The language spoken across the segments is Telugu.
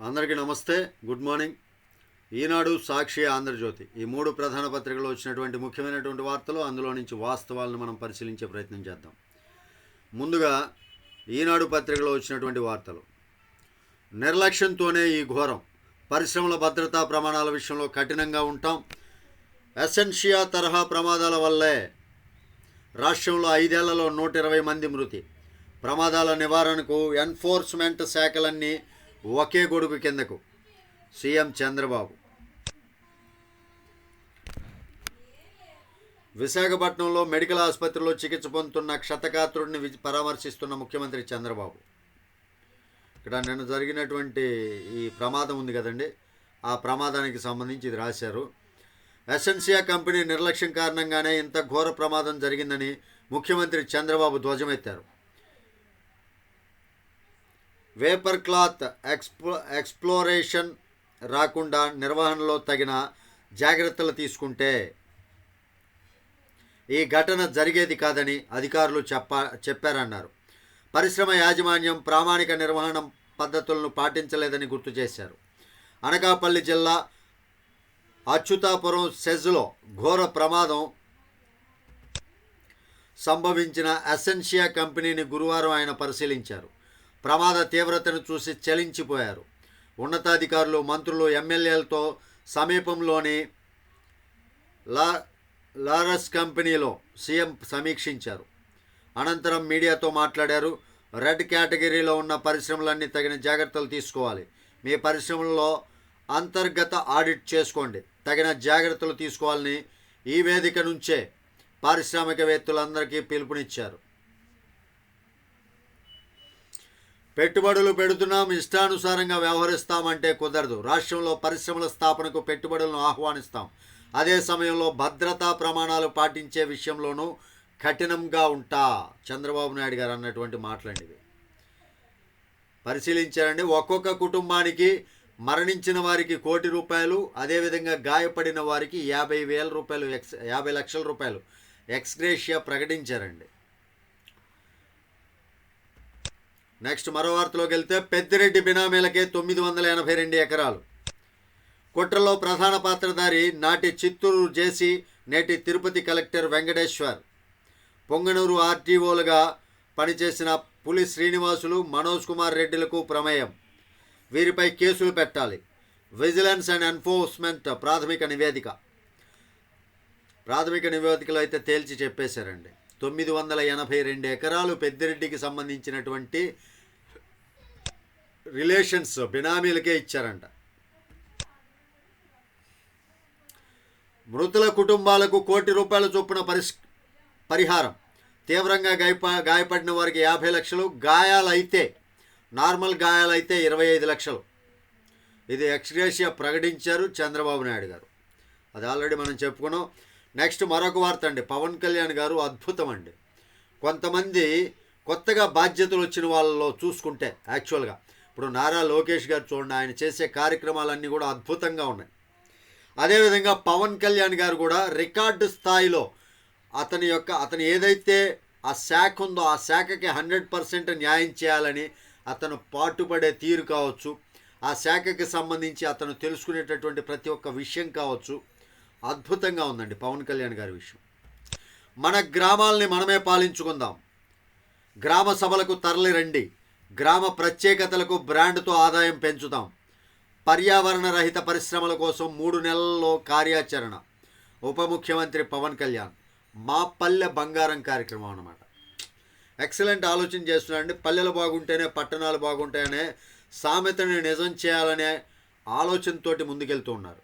అందరికీ నమస్తే, గుడ్ మార్నింగ్. ఈనాడు, సాక్షి, ఆంధ్రజ్యోతి ఈ మూడు ప్రధాన పత్రికలు వచ్చినటువంటి ముఖ్యమైనటువంటి వార్తలు, అందులో నుంచి వాస్తవాలను మనం పరిశీలించే ప్రయత్నం చేద్దాం. ముందుగా ఈనాడు పత్రికలో వచ్చినటువంటి వార్తలు. నిర్లక్ష్యంతోనే ఈ ఘోరం, పరిశ్రమల భద్రతా ప్రమాణాల విషయంలో కఠినంగా ఉంటాం. ఎసెన్షియా తరహా ప్రమాదాల వల్లే రాష్ట్రంలో 5 ఏళ్లలో 120 మంది మృతి. ప్రమాదాల నివారణకు ఎన్ఫోర్స్మెంట్ శాఖలన్నీ ఒకే గొడుగు కిందకు, సీఎం చంద్రబాబు. విశాఖపట్నంలో మెడికల్ ఆసుపత్రిలో చికిత్స పొందుతున్న క్షతగాత్రుడిని పరామర్శిస్తున్న ముఖ్యమంత్రి చంద్రబాబు. ఇక్కడ నిన్న జరిగినటువంటి ఈ ప్రమాదం ఉంది కదండి, ఆ ప్రమాదానికి సంబంధించి ఇది రాశారు. ఎసెన్షియా కంపెనీ నిర్లక్ష్యం కారణంగానే ఇంత ఘోర ప్రమాదం జరిగిందని ముఖ్యమంత్రి చంద్రబాబు ధ్వజమెత్తారు. వేపర్ క్లాత్ ఎక్స్ప్లోరేషన్ రాకుండా నిర్వహణలో తగిన జాగ్రత్తలు తీసుకుంటే ఈ ఘటన జరిగేది కాదని అధికారులు చెప్పారన్నారు. పరిశ్రమ యాజమాన్యం ప్రామాణిక నిర్వహణ పద్ధతులను పాటించలేదని గుర్తు చేశారు. అనకాపల్లి జిల్లా అచ్యుతాపురం సెజ్లో ఘోర ప్రమాదం సంభవించిన ఎసెన్షియా కంపెనీని గురువారం ఆయన పరిశీలించారు. ప్రమాద తీవ్రతను చూసి చలించిపోయారు. ఉన్నతాధికారులు, మంత్రులు, ఎమ్మెల్యేలతో సమీపంలోని లారస్ కంపెనీలో సీఎం సమీక్షించారు. అనంతరం మీడియాతో మాట్లాడారు. రెడ్ కేటగిరీలో ఉన్న పరిశ్రమలన్నీ తగిన జాగ్రత్తలు తీసుకోవాలి. మీ పరిశ్రమల్లో అంతర్గత ఆడిట్ చేసుకోండి, తగిన జాగ్రత్తలు తీసుకోవాలని ఈ వేదిక నుంచే పారిశ్రామికవేత్తలందరికీ పిలుపునిచ్చారు. పెట్టుబడులు పెడుతున్నాం, ఇష్టానుసారంగా వ్యవహరిస్తామంటే కుదరదు. రాష్ట్రంలో పరిశ్రమల స్థాపనకు పెట్టుబడులను ఆహ్వానిస్తాం. అదే సమయంలో భద్రతా ప్రమాణాలు పాటించే విషయంలోనూ కఠినంగా ఉంటా, చంద్రబాబు నాయుడు గారు అన్నటువంటి మాట్లాడినవి పరిశీలించారండి. ఒక్కొక్క కుటుంబానికి మరణించిన వారికి ₹1,00,00,000, అదేవిధంగా గాయపడిన వారికి ₹50,000 50 లక్షల రూపాయలు ఎక్స్గ్రేషియా ప్రకటించారండి. నెక్స్ట్ మరో వార్తలోకి వెళ్తే, పెద్దిరెడ్డి బినామీలకే 982 ఎకరాలు. కుట్రలో ప్రధాన పాత్రధారి నాటి చిత్తూరు జేసీ, నేటి తిరుపతి కలెక్టర్ వెంకటేశ్వర్, పొంగనూరు ఆర్టీఓలుగా పనిచేసిన పులి శ్రీనివాసులు, మనోజ్ కుమార్ రెడ్డిలకు ప్రమేయం. వీరిపై కేసులు పెట్టాలి. విజిలెన్స్ అండ్ ఎన్ఫోర్స్మెంట్ ప్రాథమిక నివేదికలో అయితే తేల్చి చెప్పేశారండి. 982 ఎకరాలు పెద్దిరెడ్డికి సంబంధించినటువంటి రిలేషన్స్ బినామీలకే ఇచ్చారంట. మృతుల కుటుంబాలకు ₹1,00,00,000 చొప్పున పరిహారం. తీవ్రంగా గాయపడిన వారికి 50 లక్షలు, గాయాలైతే నార్మల్ గాయాలైతే 25 లక్షలు. ఇది ఎక్స్గ్రేషియా ప్రకటించారు చంద్రబాబు నాయుడు గారు. అది ఆల్రెడీ మనం చెప్పుకున్నాం. నెక్స్ట్ మరొక వార్త అండి. పవన్ కళ్యాణ్ గారు అద్భుతం అండి. కొంతమంది కొత్తగా బాధ్యతలు వచ్చిన వాళ్ళలో చూసుకుంటే యాక్చువల్గా ఇప్పుడు నారా లోకేష్ గారు చూడండి, ఆయన చేసే కార్యక్రమాలన్నీ కూడా అద్భుతంగా ఉన్నాయి. అదేవిధంగా పవన్ కళ్యాణ్ గారు కూడా రికార్డు స్థాయిలో అతను ఏదైతే ఆ శాఖ ఉందో ఆ శాఖకి 100% న్యాయం చేయాలని అతను పాటుపడే తీరు కావచ్చు, ఆ శాఖకి సంబంధించి అతను తెలుసుకునేటటువంటి ప్రతి ఒక్క విషయం కావచ్చు, అద్భుతంగా ఉందండి పవన్ కళ్యాణ్ గారి విషయం. మన గ్రామాలని మనమే పాలించుకుందాం, గ్రామ సభలకు తరలి రండి, గ్రామ ప్రత్యేకతలకు బ్రాండ్తో ఆదాయం పెంచుదాం, పర్యావరణ రహిత పరిశ్రమల కోసం 3 నెలల్లో కార్యాచరణ. ఉప ముఖ్యమంత్రి పవన్ కళ్యాణ్ మా పల్లె బంగారం కార్యక్రమం అన్నమాట. ఎక్సలెంట్ ఆలోచన చేస్తున్నారండి. పల్లెలు బాగుంటేనే పట్టణాలు బాగుంటాయనే సామెతని నిజం చేయాలనే ఆలోచనతోటి ముందుకెళ్తూ ఉన్నారు.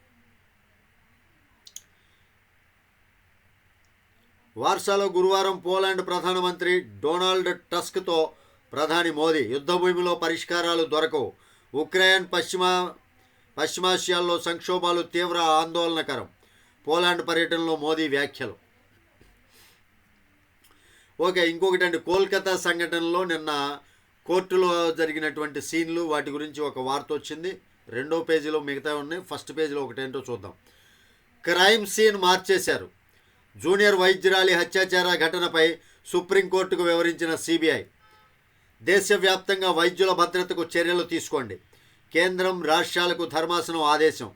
వార్సాలో గురువారం పోలాండ్ ప్రధానమంత్రి డొనాల్డ్ టస్క్తో ప్రధాని మోదీ, యుద్ధభూమిలో పరిష్కారాలు దొరకవు, ఉక్రెయిన్ పశ్చిమాసియాల్లో సంక్షోభాలు తీవ్ర ఆందోళనకరం. పోలాండ్ పర్యటనలో మోదీ వ్యాఖ్యలు. ఓకే, ఇంకొకటి అండి, కోల్కతా సంఘటనలో నిన్న కోర్టులో జరిగినటువంటి సీన్లు, వాటి గురించి ఒక వార్త వచ్చింది. 2వ పేజీలో మిగతా ఉన్నాయి, ఫస్ట్ పేజీలో ఒకటేంటో చూద్దాం. క్రైమ్ సీన్ మార్చేశారు. జూనియర్ వైద్యురాలి హత్యాచార ఘటనపై సుప్రీంకోర్టుకు వివరించిన సిబిఐ. దేశవ్యాప్తంగా వైద్యుల భద్రతకు చర్యలు తీసుకోండి. కేంద్రం రాష్ట్రాలకు ధర్మాసనం ఆదేశం.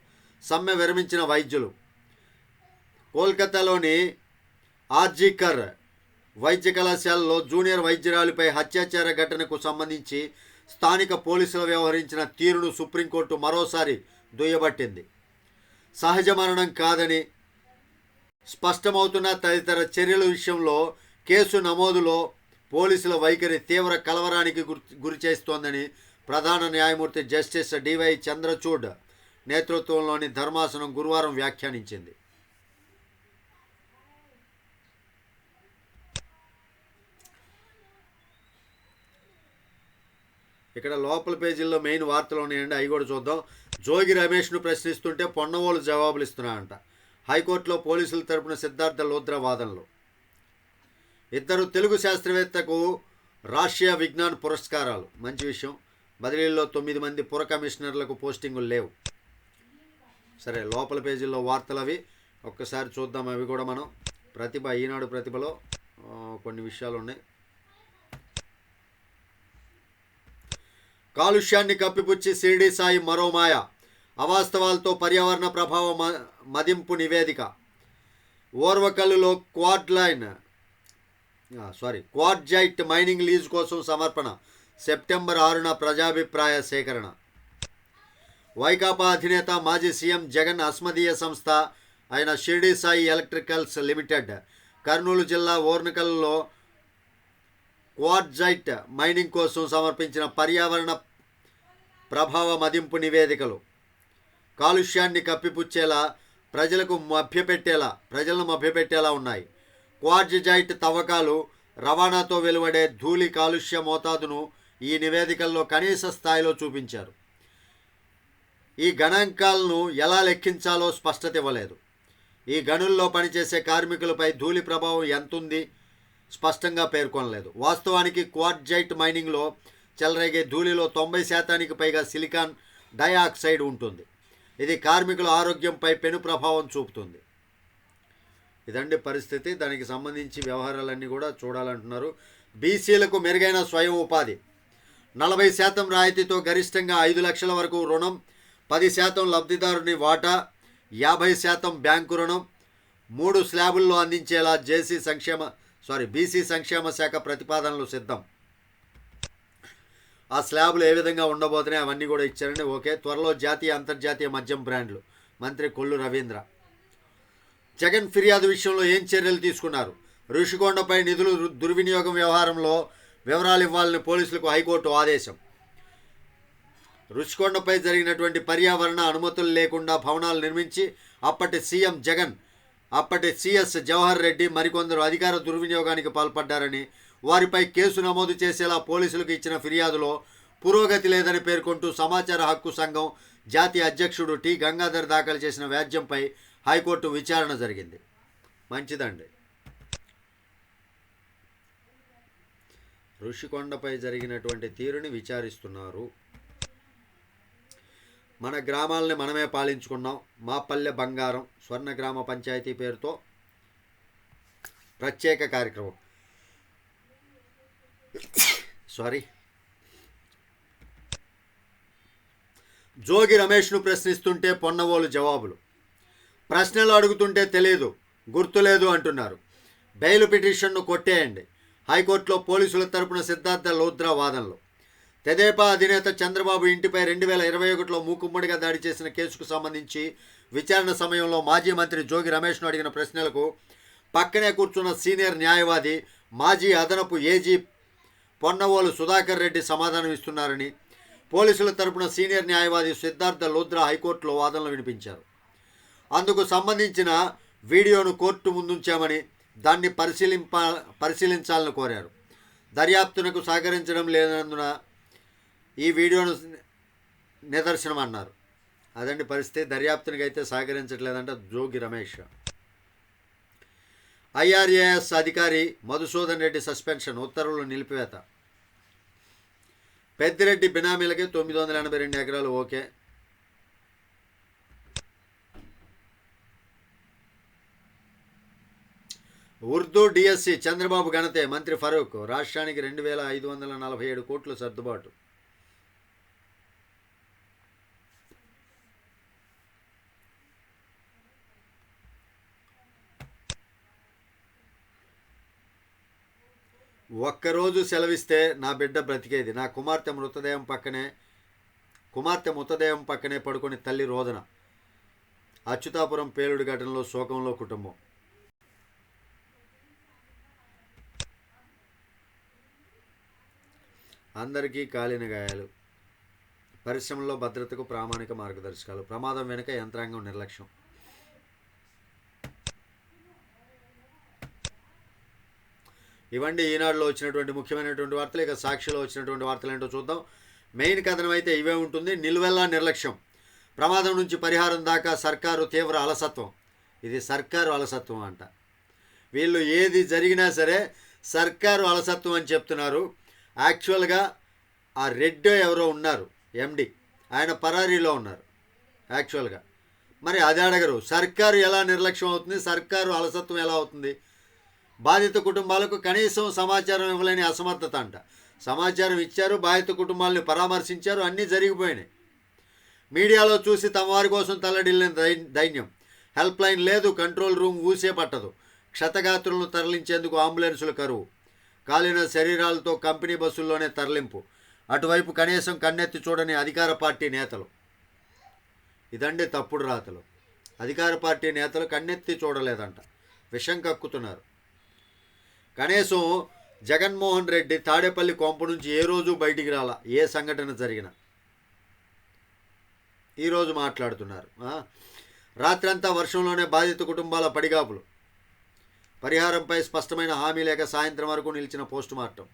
సమ్మె విరమించిన వైద్యులు. కోల్కతాలోని ఆర్జీకర్ వైద్య కళాశాలలో జూనియర్ వైద్యురాలిపై అత్యాచార ఘటనకు సంబంధించి స్థానిక పోలీసులు వ్యవహరించిన తీరును సుప్రీంకోర్టు మరోసారి దుయ్యబట్టింది. సహజ మరణం కాదని స్పష్టమవుతున్న తదితర చర్యల విషయంలో కేసు నమోదులో పోలీసుల వైఖరి తీవ్ర కలవరానికి గురిచేస్తోందని ప్రధాన న్యాయమూర్తి జస్టిస్ డివై చంద్రచూడ్ నేతృత్వంలోని ధర్మాసనం గురువారం వ్యాఖ్యానించింది. ఇక్కడ లోపల పేజీల్లో మెయిన్ వార్తలు ఉన్నాయండి, అవి కూడా చూద్దాం. జోగి రమేష్ను ప్రశ్నిస్తుంటే పొన్నవోలు జవాబులు ఇస్తున్నారంట. హైకోర్టులో పోలీసుల తరపున సిద్ధార్థ లోద్రా వాదనలు. ఇద్దరు తెలుగు శాస్త్రవేత్తకు రాష్ట్రీయ విజ్ఞాన్ పురస్కారాలు. మంచి విషయం. బదిలీల్లో 9 మంది పుర కమిషనర్లకు పోస్టింగులు లేవు. సరే, లోపల పేజీల్లో వార్తలు అవి ఒక్కసారి చూద్దాం. అవి కూడా మనం ప్రతిభ, ఈనాడు ప్రతిభలో కొన్ని విషయాలు ఉన్నాయి. కాలుష్యాన్ని కప్పిపుచ్చి షిరిడి సాయి మరో మాయ. అవాస్తవాలతో పర్యావరణ ప్రభావ మదింపు నివేదిక. ఓర్వకల్లులో క్వార్ట్జైట్ మైనింగ్ లీజ్ కోసం సమర్పణ. సెప్టెంబర్ 6న ప్రజాభిప్రాయ సేకరణ. వైకాపా అధినేత మాజీ సీఎం జగన్ అస్మదీయ సంస్థ అయిన షిరిడి సాయి ఎలక్ట్రికల్స్ లిమిటెడ్ కర్నూలు జిల్లా ఓర్నకల్లో క్వార్ట్జైట్ మైనింగ్ కోసం సమర్పించిన పర్యావరణ ప్రభావ మదింపు నివేదికలు కాలుష్యాన్ని కప్పిపుచ్చేలా ప్రజలను మభ్యపెట్టేలా ఉన్నాయి. క్వార్ట్జైట్ తవ్వకాలు, రవాణాతో వెలువడే ధూళి కాలుష్య మోతాదును ఈ నివేదికల్లో కనీస స్థాయిలో చూపించారు. ఈ గణాంకాలను ఎలా లెక్కించాలో స్పష్టత ఇవ్వలేదు. ఈ గనుల్లో పనిచేసే కార్మికులపై ధూళి ప్రభావం ఎంతుంది స్పష్టంగా పేర్కొనలేదు. వాస్తవానికి క్వార్ట్జైట్ మైనింగ్లో చెలరేగే ధూళిలో 90% పైగా సిలికాన్ డయాక్సైడ్ ఉంటుంది. ఇది కార్మికుల ఆరోగ్యంపై పెను ప్రభావం చూపుతుంది. ఇదండి పరిస్థితి. దానికి సంబంధించి వ్యవహారాలన్నీ కూడా చూడాలంటున్నారు. బీసీలకు మెరుగైన స్వయం ఉపాధి. 40% రాయితీతో గరిష్టంగా 5 లక్షల వరకు రుణం, 10% లబ్ధిదారుని వాటా, 50% బ్యాంకు రుణం 3 స్లాబుల్లో అందించేలా బీసీ సంక్షేమ శాఖ ప్రతిపాదనలు సిద్ధం. ఆ స్లాబులు ఏ విధంగా ఉండబోతున్నాయి అవన్నీ కూడా ఇచ్చారండి. ఓకే. త్వరలో జాతీయ అంతర్జాతీయ మద్యం బ్రాండ్లు. మంత్రి కొల్లు రవీంద్ర. జగన్ ఫిర్యాదు విషయంలో ఏం చర్యలు తీసుకున్నారు? రుషికొండపై నిధులు దుర్వినియోగం వ్యవహారంలో వివరాలు ఇవ్వాలని పోలీసులకు హైకోర్టు ఆదేశం. రుషికొండపై జరిగినటువంటి పర్యావరణ అనుమతులు లేకుండా భవనాలు నిర్మించి అప్పటి సీఎం జగన్, అప్పటి సీఎస్ జవహర్ రెడ్డి మరికొందరు అధికార దుర్వినియోగానికి పాల్పడ్డారని, వారిపై కేసు నమోదు చేసేలా పోలీసులకు ఇచ్చిన ఫిర్యాదులో పురోగతి లేదని పేర్కొంటూ సమాచార హక్కు సంఘం జాతీయ అధ్యక్షుడు టి గంగాధర్ దాఖలు చేసిన వ్యాజ్యంపై హైకోర్టు విచారణ జరిగింది. మంచిదండి. రుషికొండపై జరిగినటువంటి తీరుని విచారిస్తున్నారు. మన గ్రామాలని మనమే పాలించుకున్నాం. మా పల్లె బంగారం స్వర్ణ గ్రామ పంచాయతీ పేరుతో ప్రత్యేక కార్యక్రమం. జోగి రమేష్ను ప్రశ్నిస్తుంటే పొన్నవోలు జవాబులు. ప్రశ్నలు అడుగుతుంటే తెలియదు, గుర్తులేదు అంటున్నారు. బెయిల్ పిటిషన్ను కొట్టేయండి. హైకోర్టులో పోలీసుల తరపున సిద్ధార్థ లోద్రా వాదనలు. తెదేపా అధినేత చంద్రబాబు ఇంటిపై 2021లో మూకుమ్మడిగా దాడి చేసిన కేసుకు సంబంధించి విచారణ సమయంలో మాజీ మంత్రి జోగి రమేష్ను అడిగిన ప్రశ్నలకు పక్కనే కూర్చున్న సీనియర్ న్యాయవాది మాజీ అదనపు ఏజీ పొన్నవోలు సుధాకర్ రెడ్డి సమాధానం ఇస్తున్నారని పోలీసుల తరపున సీనియర్ న్యాయవాది సిద్ధార్థ లోద్రా హైకోర్టులో వాదనలు వినిపించారు. అందుకు సంబంధించిన వీడియోను కోర్టు ముందుంచామని, దాన్ని పరిశీలించాలని కోరారు. దర్యాప్తునకు సహకరించడం లేనందున ఈ వీడియోను నిదర్శనం అన్నారు. అదండి పరిస్థితి. దర్యాప్తునికి అయితే సహకరించట్లేదంట జోగి రమేష్. ఐఆర్ఏఎస్ అధికారి మధుసూదన్ రెడ్డి సస్పెన్షన్, ఉత్తర్వులు నిలిపివేత. పెద్దిరెడ్డి బినామీలకి 982 ఎకరాలు ఓకే. ఉర్దూ డిఎస్సి చంద్రబాబు ఘనతే. మంత్రి ఫరూక్. రాష్ట్రానికి 2547 కోట్లు సర్దుబాటు. ఒక్కరోజు సెలవిస్తే నా బిడ్డ బ్రతికేది. నా కుమార్తె మృతదేహం పక్కనే పడుకొని తల్లి రోదన. అచ్యుతాపురం పేలుడు ఘటనలో శోకంలో కుటుంబం. అందరికీ కాలిన గాయాలు. పరిశ్రమలో భద్రతకు ప్రామాణిక మార్గదర్శకాలు. ప్రమాదం వెనుక యంత్రాంగం నిర్లక్ష్యం. ఇవండి ఈనాడులో వచ్చినటువంటి ముఖ్యమైనటువంటి వార్తలు. ఇక సాక్షిలో వచ్చినటువంటి వార్తలు ఏంటో చూద్దాం. మెయిన్ కథనం అయితే ఇవే ఉంటుంది. నిలువెల్లా నిర్లక్ష్యం. ప్రమాదం నుంచి పరిహారం దాకా సర్కారు తీవ్ర అలసత్వం. ఇది సర్కారు అలసత్వం అంట. వీళ్ళు ఏది జరిగినా సరే సర్కారు అలసత్వం అని చెప్తున్నారు. యాక్చువల్గా ఆ రెడ్డి ఎవరో ఉన్నారు, ఎండి, ఆయన పరారీలో ఉన్నారు యాక్చువల్గా. మరి అది అడగరు. సర్కారు ఎలా నిర్లక్ష్యం అవుతుంది, సర్కారు అలసత్వం ఎలా అవుతుంది? బాధిత కుటుంబాలకు కనీసం సమాచారం ఇవ్వలేని అసమర్థత అంట. సమాచారం ఇచ్చారు, బాధిత కుటుంబాలను పరామర్శించారు, అన్నీ జరిగిపోయినాయి. మీడియాలో చూసి తమ వారి కోసం తల్లడిల్లిన దైన్యం. హెల్ప్ లైన్ లేదు, కంట్రోల్ రూమ్ ఊసే పట్టదు. క్షతగాత్రులను తరలించేందుకు అంబులెన్సులు కరువు. కాలిన శరీరాలతో కంపెనీ బస్సుల్లోనే తరలింపు. అటువైపు కనీసం కన్నెత్తి చూడని అధికార పార్టీ నేతలు. ఇదండి తప్పుడు రాతలు. అధికార పార్టీ నేతలు కన్నెత్తి చూడలేదంట, విషం కక్కుతున్నారు. కనీసం జగన్మోహన్ రెడ్డి తాడేపల్లి కొంప నుంచి ఏ రోజు బయటికి రాలా, ఏ సంఘటన జరిగినా. ఈరోజు మాట్లాడుతున్నారు. రాత్రంతా వర్షంలోనే బాధిత కుటుంబాల పడిగాపులు. పరిహారంపై స్పష్టమైన హామీ లేక సాయంత్రం వరకు నిలిచిన పోస్టుమార్టం.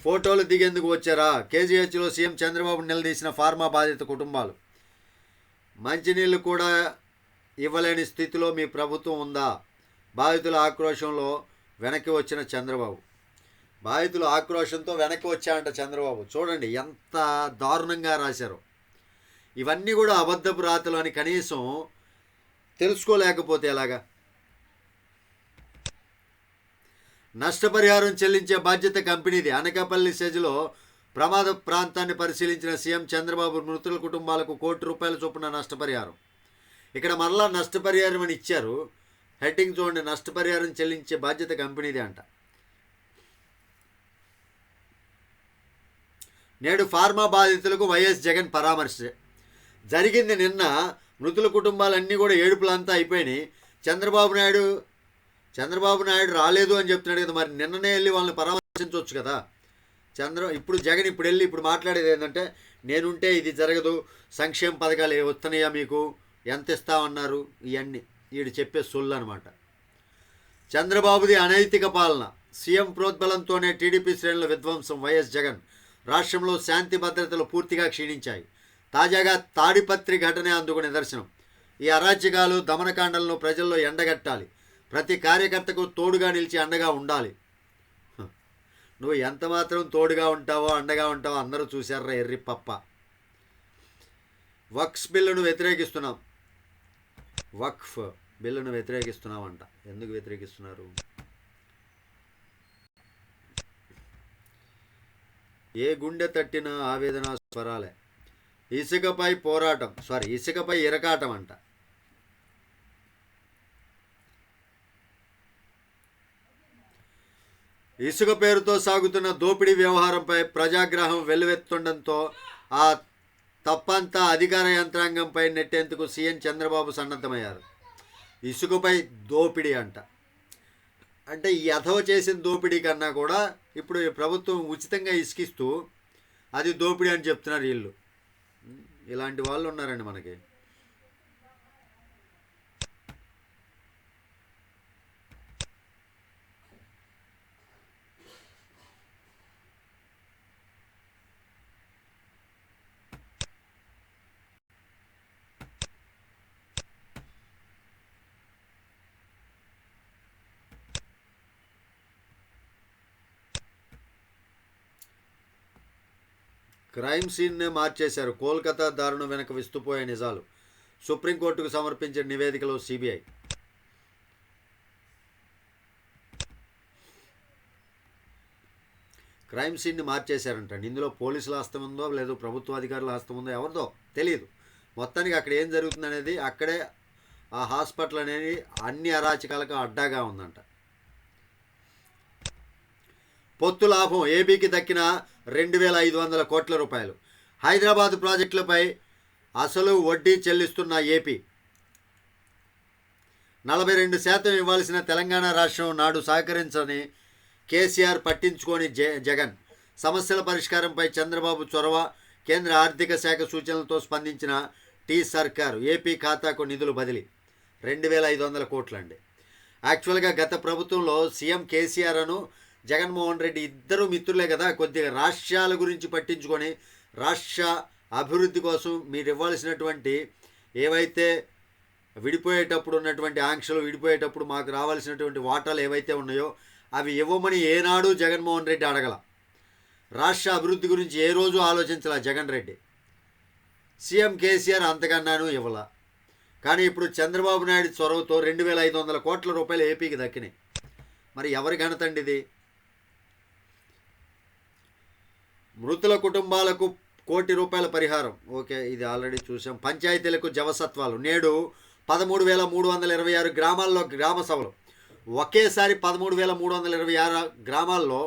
ఫోటోలు దిగేందుకు వచ్చారా? కేజీహెచ్లో సీఎం చంద్రబాబు నిలదీసిన ఫార్మా బాధిత కుటుంబాలు. మంచినీళ్ళు కూడా ఇవ్వలేని స్థితిలో మీ ప్రభుత్వం ఉందా? బాధితుల ఆక్రోశంలో వెనక్కి వచ్చిన చంద్రబాబు. బాధితుల ఆక్రోశంతో వెనక్కి వచ్చాయంట చంద్రబాబు. చూడండి ఎంత దారుణంగా రాశారో. ఇవన్నీ కూడా అబద్ధపు రాతలు అని కనీసం తెలుసుకోలేకపోతే ఎలాగా? నష్టపరిహారం చెల్లించే బాధ్యత కంపెనీది. అనకాపల్లి సెజ్లో ప్రమాద ప్రాంతాన్ని పరిశీలించిన సీఎం చంద్రబాబు మృతుల కుటుంబాలకు ₹1 చొప్పున నష్టపరిహారం. ఇక్కడ మరలా నష్టపరిహారం అని ఇచ్చారు. హెడ్డింగ్ చూడండి, నష్టపరిహారం చెల్లించే బాధ్యత కంపెనీది అంట. నేడు ఫార్మా బాధితులకు వైఎస్ జగన్ పరామర్శ జరిగింది. నిన్న మృతుల కుటుంబాలన్నీ కూడా ఏడుపులంతా అయిపోయినాయి. చంద్రబాబు నాయుడు రాలేదు అని చెప్తున్నాడు కదా, మరి నిన్ననే వెళ్ళి వాళ్ళని పరామర్శించవచ్చు కదా. ఇప్పుడు జగన్ ఇప్పుడు మాట్లాడేది ఏంటంటే, నేనుంటే ఇది జరగదు, సంక్షేమ పథకాలు వస్తున్నాయా మీకు, ఎంత ఇస్తామన్నారు, ఇవన్నీ వీడు చెప్పే సొల్లు అనమాట. చంద్రబాబుది అనైతిక పాలన. సీఎం ప్రోద్బలంతోనే టీడీపీ శ్రేణుల విధ్వంసం. వైఎస్ జగన్. రాష్ట్రంలో శాంతి భద్రతలు పూర్తిగా క్షీణించాయి. తాజాగా తాడిపత్రి ఘటనే అందుకు నిదర్శనం. ఈ అరాచకాలు దమనకాండలను ప్రజల్లో ఎండగట్టాలి. ప్రతి కార్యకర్తకు తోడుగా నిలిచి అండగా ఉండాలి. నువ్వు ఎంత మాత్రం తోడుగా ఉంటావో అండగా ఉంటావో అందరూ చూశారా ఎర్రి పప్ప. వక్ఫ్ బిల్లును వ్యతిరేకిస్తున్నాం. వక్ఫ్ బిల్లును వ్యతిరేకిస్తున్నామంట. ఎందుకు వ్యతిరేకిస్తున్నారు? ఏ గుండె తట్టిన ఆవేదన స్వరాలే. ఇసుకపై ఇరకాటం అంట. ఇసుక పేరుతో సాగుతున్న దోపిడీ వ్యవహారంపై ప్రజాగ్రహం వెల్లువెత్తుండడంతో ఆ తప్పంతా అధికార యంత్రాంగంపై నెట్టేందుకు సీఎం చంద్రబాబు సన్నద్ధమయ్యారు. ఇసుకపై దోపిడీ అంట. అంటే ఈ అథవ చేసిన దోపిడీ కన్నా కూడా ఇప్పుడు ప్రభుత్వం ఉచితంగా ఇసుకిస్తూ అది దోపిడీ అని చెప్తున్నారు వీళ్ళు. ఇలాంటి వాళ్ళు ఉన్నారండి మనకి. క్రైమ్ సీన్నే మార్చేశారు. కోల్కతా దారుణం వెనక విస్తుపోయే నిజాలు. సుప్రీంకోర్టుకు సమర్పించిన నివేదికలో సిబిఐ. క్రైమ్ సీన్ని మార్చేశారంటండి. ఇందులో పోలీసుల హస్తం ఉందో లేదో ప్రభుత్వ అధికారుల హస్తం ఉందో ఎవరిదో తెలియదు. మొత్తానికి అక్కడ ఏం జరుగుతుంది అనేది అక్కడే ఆ హాస్పిటల్ అనేది అన్ని అరాచకాలకు అడ్డాగా ఉందంట. పొత్తు లాభం ఏపీకి దక్కిన 2,500 కోట్ల రూపాయలు. హైదరాబాద్ ప్రాజెక్టులపై అసలు వడ్డీ చెల్లిస్తున్న ఏపీ. 42% ఇవ్వాల్సిన తెలంగాణ రాష్ట్రం నాడు సహకరించని కేసీఆర్, పట్టించుకొని జగన్. సమస్యల పరిష్కారంపై చంద్రబాబు చొరవ. కేంద్ర ఆర్థిక శాఖ సూచనలతో స్పందించిన టీ సర్కారు. ఏపీ ఖాతాకు నిధులు బదిలీ 2,500 కోట్లు అండి. యాక్చువల్గా గత ప్రభుత్వంలో సీఎం కేసీఆర్ అను జగన్మోహన్ రెడ్డి ఇద్దరు మిత్రులే కదా. కొద్దిగా రాష్ట్రాల గురించి పట్టించుకొని రాష్ట్ర అభివృద్ధి కోసం మీరు ఇవ్వాల్సినటువంటి ఏవైతే విడిపోయేటప్పుడు ఉన్నటువంటి ఆంక్షలు, విడిపోయేటప్పుడు మాకు రావాల్సినటువంటి వాటాలు ఏవైతే ఉన్నాయో అవి ఇవ్వమని ఏనాడు జగన్మోహన్ రెడ్డి అడగల. రాష్ట్ర అభివృద్ధి గురించి ఏ రోజు ఆలోచించాల జగన్ రెడ్డి. సీఎం కేసీఆర్ అంతకన్నాను ఇవ్వాల. కానీ ఇప్పుడు చంద్రబాబు నాయుడు చొరవతో 2,500 కోట్ల రూపాయలు ఏపీకి దక్కినాయి. మరి ఎవరి ఘనత అండి ఇది? మృతుల కుటుంబాలకు ₹1,00,00,000 పరిహారం. ఓకే, ఇది ఆల్రెడీ చూసాం. పంచాయతీలకు జవసత్వాలు. నేడు 13,326 గ్రామాల్లో గ్రామ సభలు. ఒకేసారి 13,326 గ్రామాల్లో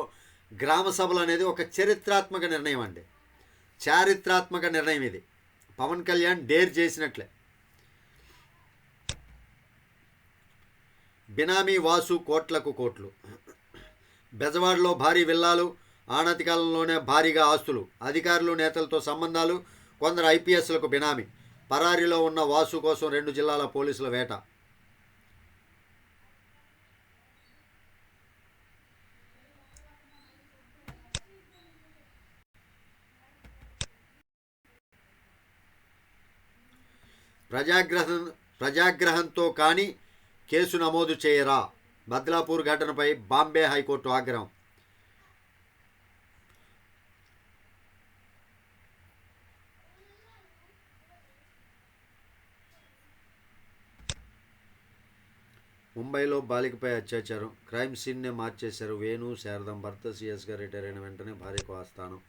గ్రామ సభలు అనేది ఒక చరిత్రాత్మక నిర్ణయం అండి. చారిత్రాత్మక నిర్ణయం ఇది. పవన్ కళ్యాణ్ డేర్ చేసినట్లే. బినామీ వాసు కోట్లకు కోట్లు. బెజవాడలో భారీ విల్లాలు. ఆనతి కాలంలోనే భారీగా ఆస్తులు. అధికారులు, నేతలతో సంబంధాలు. కొందరు ఐపీఎస్లకు బినామీ. పరారీలో ఉన్న వాసు కోసం 2 జిల్లాల పోలీసుల వేట. ప్రజాగ్రహంతో కానీ కేసు నమోదు చేయరా. బద్లాపూర్ ఘటనపై బాంబే హైకోర్టు ఆగ్రహం. ముంబైలో బాలికపై అత్యాచారం. క్రైమ్ సీన్నే మార్చేశారు. వేణు, శారదం. భర్త సీఎస్గా రిటైర్ అయిన వెంటనే భార్యకు ఆస్థానం.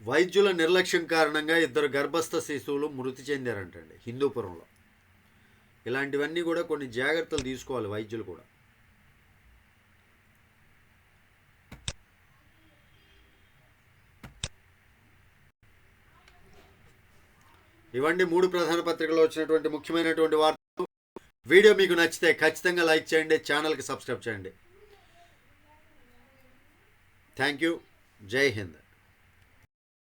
వైద్యుల నిర్లక్ష్యం కారణంగా 2 గర్భస్థ శిశువులు మృతి చెందారంటండి హిందూపురంలో. ఇలాంటివన్నీ కూడా కొన్ని జాగ్రత్తలు తీసుకోవాలి వైద్యులు కూడా. ఇవన్నీ 3 ప్రధాన పత్రికల్లో వచ్చినటువంటి ముఖ్యమైనటువంటి వార్తలు. వీడియో మీకు నచ్చితే ఖచ్చితంగా లైక్ చేయండి, ఛానల్కి సబ్స్క్రైబ్ చేయండి. Thank you. జై హింద్.